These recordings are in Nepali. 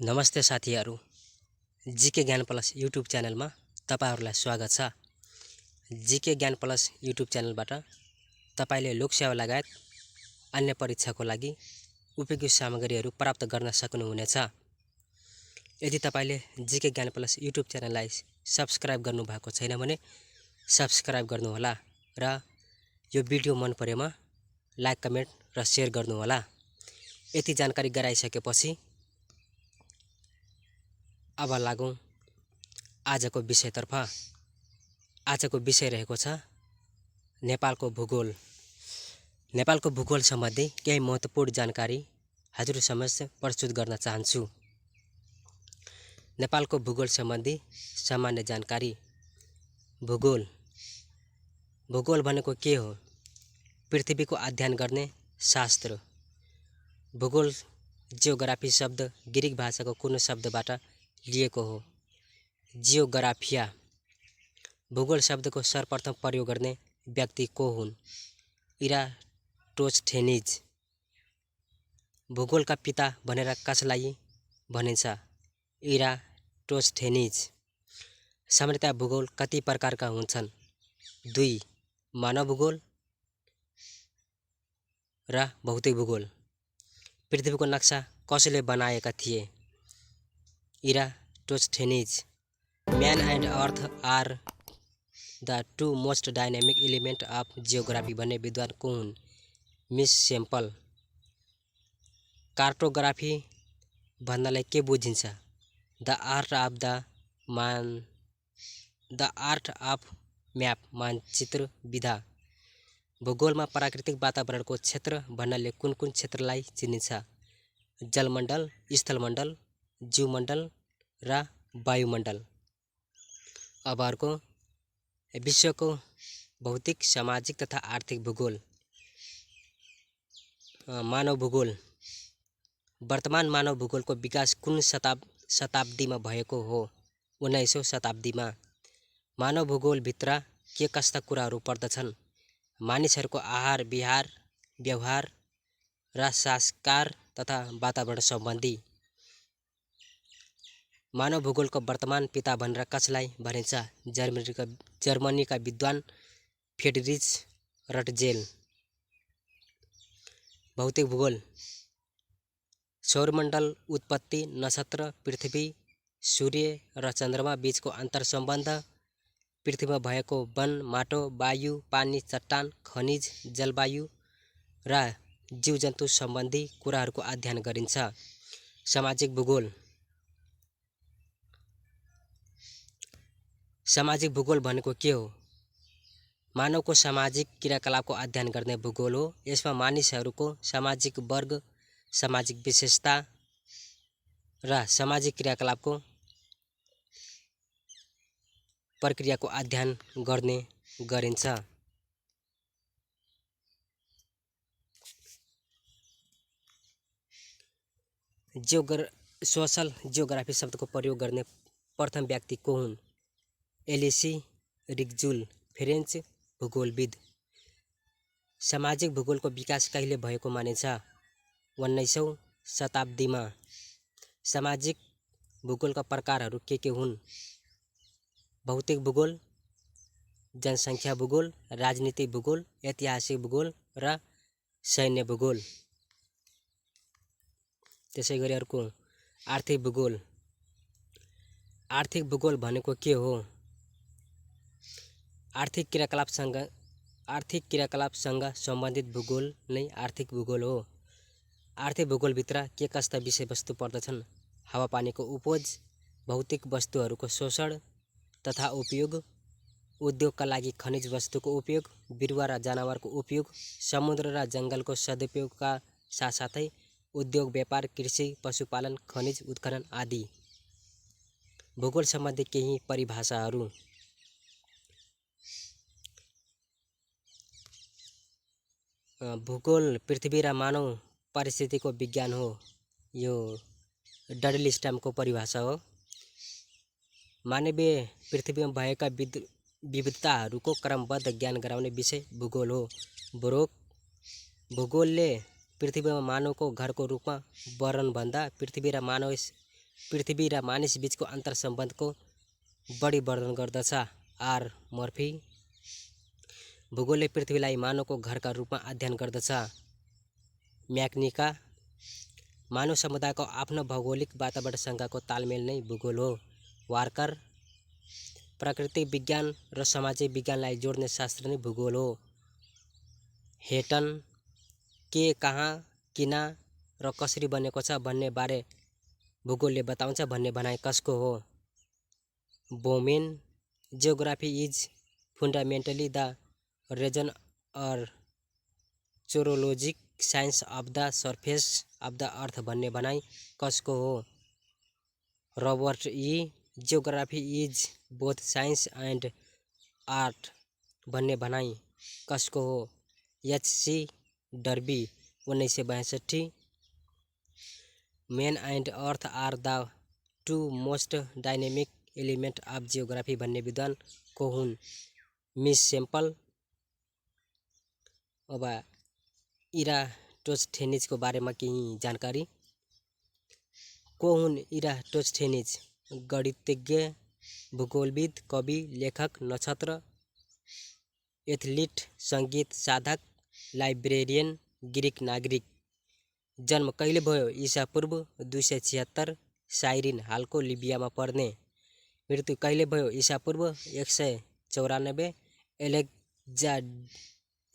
नमस्ते साथीहरू, जीके ज्ञान प्लस युट्युब च्यानलमा तपाईहरुलाई स्वागत छ। जीके ज्ञान प्लस युट्युब च्यानलबाट तपाईले लोकसेवा लगायत अन्य परीक्षाको लागि उपयोगी सामग्रीहरू प्राप्त गर्न सक्नुहुनेछ। यदि तपाईले जीके ज्ञान प्लस युट्युब च्यानललाई सब्स्क्राइब गर्नु भएको छैन भने सब्स्क्राइब गर्नुहोला र यो भिडियो मन परेमा लाइक, कमेन्ट र शेयर गर्नुहोला। यति जानकारी गराइसकेपछि अब लागौं आजको विषयतर्फ। आजको विषय रहेको छ नेपालको भूगोल। नेपालको भूगोल सम्बन्धी केही महत्त्वपूर्ण जानकारी हजुर समक्ष प्रस्तुत गर्न चाहन्छु। नेपालको भूगोल सम्बन्धी सामान्य जानकारी। भूगोल भूगोल भनेको के हो? पृथ्वीको अध्ययन गर्ने शास्त्र। भूगोल जियोग्राफी शब्द ग्रीक भाषाको कुन शब्दबाट लिएको हो? जियोग्राफिया। भूगोल शब्दको सर्वप्रथम प्रयोग गर्ने व्यक्ति को हुन्? इराटोस्थेनिज। भूगोलका पिता भनेर कसलाई भनिन्छ? इराटोस्थेनिज। सामान्यतया भूगोल कति प्रकारका हुन्छन्? 2, मानव भूगोल र भौतिक भूगोल। पृथ्वीको नक्सा कसले बनाएका थिए? Eratosthenes. Man and earth are the two most dynamic element of geography भन्ने विद्वान को हुन्? Miss sample. कार्टोग्राफी भन्नाले के बुझिन्छ? द आर्ट अफ म्याप, मानचित्र विधा। भूगोलमा प्राकृतिक वातावरणको क्षेत्र भन्नाले कुन कुन क्षेत्रलाई चिनिन्छ? जलमण्डल, स्थलमण्डल, जीवमण्डल र वायुमण्डल। अब अर्को, विश्वको भौतिक, सामाजिक तथा आर्थिक भूगोल। मानव भूगोल। वर्तमान मानव भूगोलको विकास कुन शताब्दीमा भएको हो? 19औं शताब्दीमा। मानव भूगोलभित्र के कस्ता कुराहरू पर्दछन्? मानिसहरूको आहार, विहार, व्यवहार र संस्कार तथा वातावरण सम्बन्धी। मानव भूगोलको वर्तमान पिता भनेर कसलाई भनिन्छ? जर्मनीका विद्वान फ्रेडरिच रटजेल। भौतिक भूगोल। सौरमण्डल उत्पत्ति, नक्षत्र, पृथ्वी, सूर्य र चन्द्रमा बीचको अन्तर सम्बन्ध, पृथ्वीमा भएको वन, माटो, वायु, पानी, चट्टान, खनिज, जलवायु र जीवजन्तु सम्बन्धी कुराहरूको अध्ययन गरिन्छ। सामाजिक भूगोल। सामाजिक भूगोल भनेको के हो? मानवको सामाजिक क्रियाकलापको अध्ययन गर्ने भूगोल हो। यसमा मानिसहरूको सामाजिक वर्ग, सामाजिक विशेषता र सामाजिक क्रियाकलापको प्रक्रियाको अध्ययन गर्ने गरिन्छ। सोशल जियोग्राफी शब्दको प्रयोग गर्ने प्रथम व्यक्ति को हुन्? एलिसी रिक्जुल, फ्रेन्च भूगोलविद। सामाजिक भूगोलको विकास कहिले भएको मानिन्छ? 19औं शताब्दीमा। सामाजिक भूगोलका प्रकारहरू के हुन्? भौतिक भूगोल, जनसङ्ख्या भूगोल, राजनीतिक भूगोल, ऐतिहासिक भूगोल र सैन्य भूगोल। त्यसै गरी अर्को, आर्थिक भूगोल। आर्थिक भूगोल भनेको के हो? आर्थिक क्रियाकलापसँग सम्बन्धित भूगोल नै आर्थिक भूगोल हो। आर्थिक भूगोलभित्र के कस्ता विषयवस्तु पर्दछन्? हावापानीको उपज, भौतिक वस्तुहरूको शोषण तथा उपयोग, उद्योगका लागि खनिज वस्तुको उपयोग, बिरुवा र जनावरको उपयोग, समुद्र र जङ्गलको सदुपयोगका साथसाथै उद्योग, व्यापार, कृषि, पशुपालन, खनिज उत्खनन आदि। भूगोल सम्बन्धी केही परिभाषाहरू। भूगोल पृथ्वी र मानव परिस्थितिको विज्ञान हो। यो डडली स्टम्पको परिभाषा हो। मानवीय पृथ्वीमा भएका विविधताहरूको क्रमबद्ध ज्ञान गराउने विषय भूगोल हो। भूगोलले पृथ्वीमा मानवको घरको रूपमा वर्णनभन्दा पृथ्वी र मानव पृथ्वी र मानिस बीचको अन्तर सम्बन्धको बढी वर्णन गर्दछ। आर मर्फी भूगोलले पृथ्वीलाई मानवको घरका रूपमा अध्ययन गर्दछ। म्याक्निका मानव समुदायको आफ्नो भौगोलिक वातावरणसँगको तालमेल नै भूगोल हो। वार्कर प्राकृतिक विज्ञान र सामाजिक विज्ञानलाई जोड्ने शास्त्र नै भूगोल हो। हेटन के, कहाँ, किन र कसरी बनेको छ भन्ने बारे भूगोलले बताउँछ भन्ने भनाइ कसको हो? Bowman geography is fundamentally the region or chorologic science of the surface of the earth भन्ने भनाइ कसको हो? Robert geography is both science and art भन्ने भनाइ कसको हो? H C. Darby 1962 man and earth are the two most dynamic element of geography भन्ने विद्वान को हुन्? Miss Semple. अब इराटोस्थेनिजको बारेमा केही जानकारी। को हुन् इराटोस्थेनिज? गणितज्ञ, भूगोलविद, कवि, लेखक, नक्षत्र एथलिट, सङ्गीत साधक, लाइब्रेरियन, ग्रिक नागरिक। जन्म कहिले भयो? ईसापूर्व 276 साइरिन हालको लिबियामा पर्ने। मृत्यु कहिले भयो? ईसापूर्व 194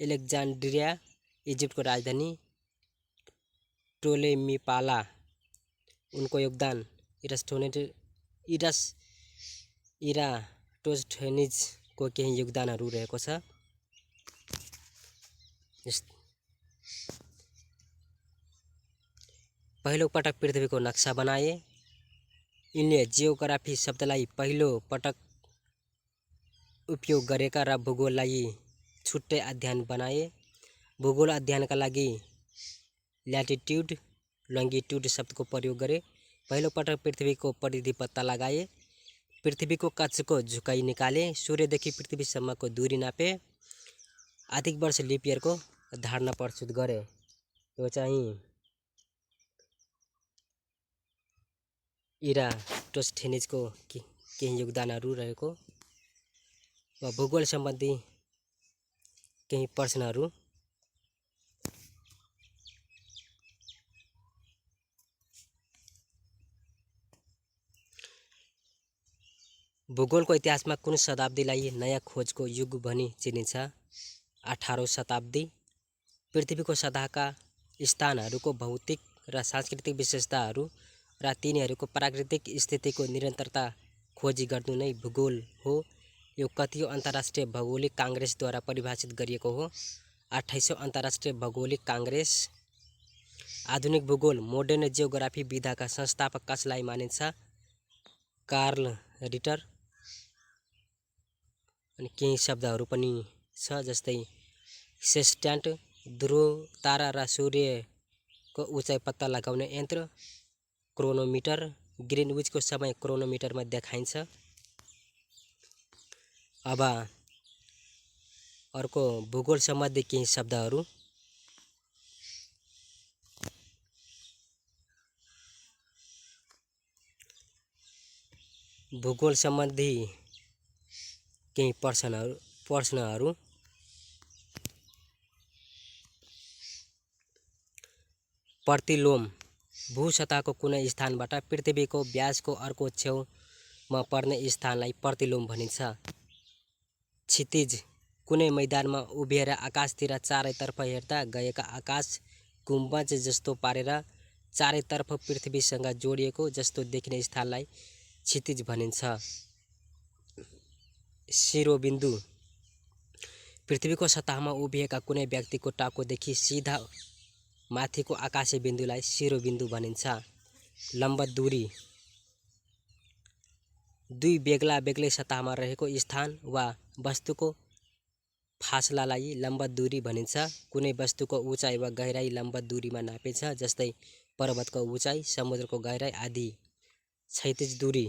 एलेक्जान्ड्रिया इजिप्टको राजधानी टोलेमीपाला। उनको योगदान इराटोस्थेनिजको केही योगदानहरू रहेको छ। पहिलो पटक पृथ्वीको नक्सा बनाए। यिनले जियोग्राफी शब्दलाई पहिलो पटक उपयोग गरेका र भूगोललाई छुट्टै अध्ययन बनाए। भूगोल अध्ययनका लागि ल्याटिट्युड लङ्गिट्युड शब्दको प्रयोग गरे। पहिलो पटक पृथ्वीको परिधि पत्ता लगाए। पृथ्वीको कक्षको झुकाइ निकाले। सूर्यदेखि पृथ्वीसम्मको दूरी नापे। आर्थिक वर्ष लिप इयरको धारणा प्रस्तुत गरे। यो चाहिँ इराटोस्थेनिजको केही योगदानहरू रहेको वा भूगोल सम्बन्धी केही प्रश्नहरू। भूगोलको इतिहासमा कुन शताब्दीलाई नयाँ खोजको युग भनी चिनिन्छ? 18औं शताब्दी। पृथ्वीको सतहका स्थानहरूको भौतिक र सांस्कृतिक विशेषताहरू र तिनीहरूको प्राकृतिक स्थितिको निरन्तरता खोजी गर्नु नै भूगोल हो। यो कतिऔं अन्तर्राष्ट्रिय भौगोलिक काङ्ग्रेसद्वारा परिभाषित गरिएको हो? 28औं अन्तर्राष्ट्रिय भौगोलिक काङ्ग्रेस। आधुनिक भूगोल मोडर्न जियोग्राफी विधाका संस्थापक कसलाई मानिन्छ? Carl Ritter. अनि केही शब्दहरू पनि छ जस्तै सेस्ट्यान्ट ध्रुव तारा र सूर्यको उचाइ पत्ता लगाउने यन्त्र, क्रोनोमिटर ग्रिनविचको समय क्रोनोमिटरमा देखाइन्छ। अब अर्को भूगोल सम्बन्धी केही शब्दहरू। भूगोल सम्बन्धी केही प्रश्नहरू। प्रतिलोम भूसतहको कुनै स्थानबाट पृथ्वीको व्यासको अर्को छेउमा पर्ने स्थानलाई प्रतिलोम भनिन्छ। क्षितिज कुनै मैदानमा उभिएर आकाशतिर चारैतर्फ हेर्दा गएका आकाश गुम्बज जस्तो पारेर चारैतर्फ पृथ्वीसँग जोडिएको जस्तो देखिने स्थानलाई क्षितिज भनिन्छ। शिरोबिन्दु पृथ्वीको सतहमा उभिएका कुनै व्यक्तिको टाउकोदेखि सिधा माथिको आकाशे बिन्दुलाई शिरोबिन्दु भनिन्छ। लम्ब दूरी दुई बेग्ला बेग्लै सतहमा रहेको स्थान वा वस्तुको फासलालाई लम्ब दूरी भनिन्छ। कुनै वस्तुको उचाइ वा गहिराई लम्ब दूरीमा नापिन्छ, जस्तै पर्वतको उचाइ, समुद्रको गहिराई आदि। क्षैतिज दूरी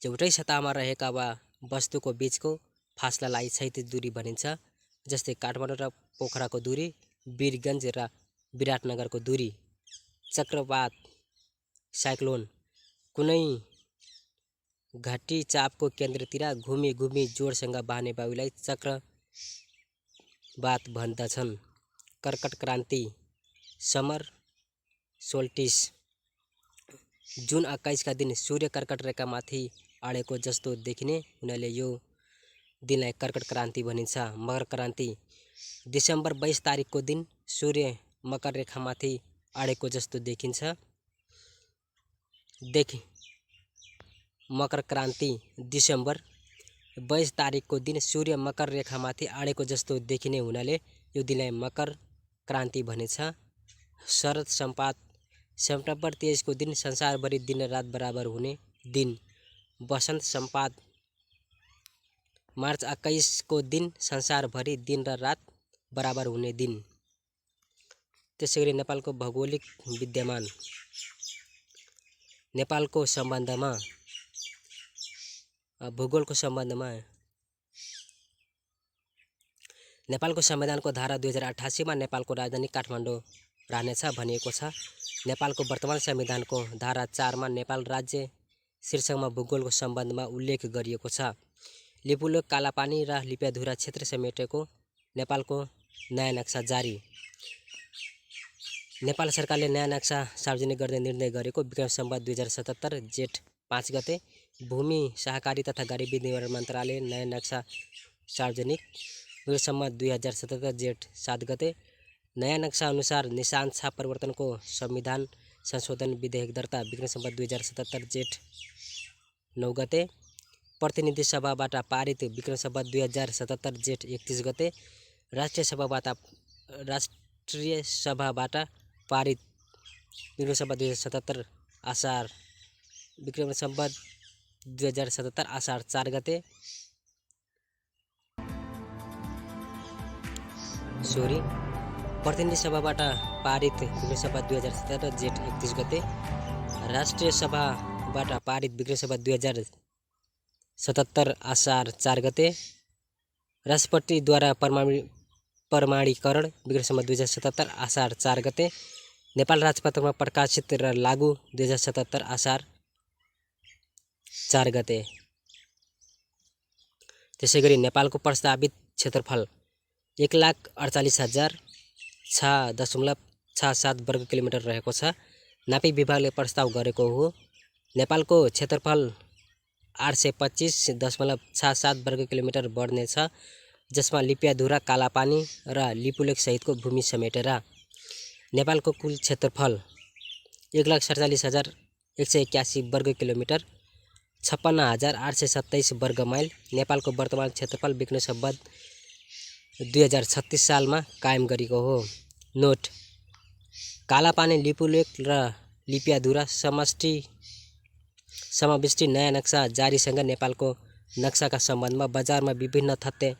एउटै सतहमा रहेका वा वस्तुको बीचको फासलालाई क्षैतिज दूरी भनिन्छ, जस्तै काठमाडौँ र पोखराको दूरी, वीरगञ्ज र विराटनगरको दूरी। चक्रवात साइक्लोन कुनै घटी चापको केन्द्रतिर घुमी घुमी जोडसँग बहने वायुलाई चक्रवात भन्दछन्। कर्कट क्रान्ति समर सोल्टिस जुन 21 का दिन सूर्य कर्कट रेखामाथि अडेको जस्तो देखिने हुनाले यो दिनलाई कर्कट क्रान्ति भनिन्छ। मकर क्रान्ति डिसेम्बर 22 तारिकको दिन सूर्य मकर रेखामाथि अडेको जस्तो देखिन्छ। मकर क्रान्ति डिसेम्बर 22 तारिकको दिन सूर्य मकर रेखामाथि अडेको जस्तो देखिने हुनाले यो दिनलाई मकर क्रान्ति भनिन्छ। शरद सम्पात सेप्टेम्बर 23 को दिन संसारभरि दिन र रात बराबर हुने दिन। वसन्त सम्पात मार्च 21 को दिन संसारभरि दिन र रात बराबर हुने दिन। त्यसैगरी नेपालको भौगोलिक विद्यमान नेपालको भूगोलको सम्बन्धमा नेपालको संविधानको धारा 2088 मा नेपालको राजधानी काठमाडौँ रहनेछ भनिएको छ। नेपालको वर्तमान संविधानको धारा 4 मा नेपाल राज्य शीर्षकमा भूगोलको सम्बन्धमा उल्लेख गरिएको छ। लिपुलेक कालापानी र लिपियाधुरा क्षेत्र समेटेको नेपालको नयाँ नक्सा जारी। नेपाल सरकारले नयाँ नक्सा सार्वजनिक गर्ने निर्णय गरेको विक्रम सम्वत 2077 जेठ 5 गते। भूमि सहकारी तथा गरिबी निर्माण मन्त्रालयले नयाँ नक्सा सार्वजनिक विक्रम सम्वत 2077 जेठ 7 गते। नयाँ नक्सा अनुसार निशान छाप परिवर्तनको संविधान संशोधन विधेयक दर्ता विक्रम सम्वत 2077 जेठ 9 गते। प्रतिनिधि सभाबाट पारित विक्रम सम्वत 2077 जेठ 31 गते। राष्ट्रिय सभाबाट पारित विक्रम सम्वत 2077 आषाढ 4 गते। प्रतिनिधि सभाबाट पारित विक्रम सम्वत 2077 जेठ 31 गते। राष्ट्रिय सभाबाट पारित विक्रम सम्वत 2077 आषाढ 4 गते। राष्ट्रपतिद्वारा प्रमाणीकरण विक्रम सम्वत 2077 आषाढ 4 गते। नेपाल राजपत्रमा प्रकाशित र लागू 2077 आषाढ 4 गते। त्यसैगरी नेपालको प्रस्तावित क्षेत्रफल 1,48,006.67 वर्ग किलोमिटर रहेको छ। नापी विभागले प्रस्ताव गरेको हो। नेपालको क्षेत्रफल 825.67 वर्ग किलोमिटर बढ्नेछ, जसमा लिपियाधुरा कालापानी र लिपुलेक सहितको भूमि समेटेर। नेपालको कुल क्षेत्रफल 1,47,181 वर्ग किलोमिटर 56,827 वर्ग माइल। नेपालको वर्तमान क्षेत्रफल विक्रम सम्वत 2036 सालमा कायम गरिएको हो। नोट: कालापानी, लिपुलेक र लिपियाधुरा समाविष्टि नयाँ नक्सा जारीसँगै नेपालको नक्साका सम्बन्धमा बजारमा विभिन्न तथ्य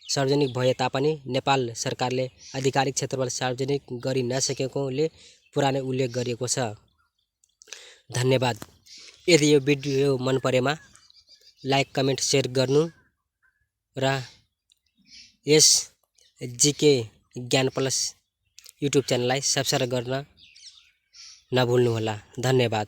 सार्वजनिक भए तापनि नेपाल सरकारले आधिकारिक क्षेत्रफल सार्वजनिक गरि नसकेकोले पुरानै उल्लेख गरिएको छ। धन्यवाद। यदि यो भिडियो मन परेमा लाइक, कमेन्ट, सेयर गर्नु र यस जीके ज्ञान प्लस युट्युब च्यानललाई सब्स्क्राइब गर्न नभुल्नुहोला। धन्यवाद।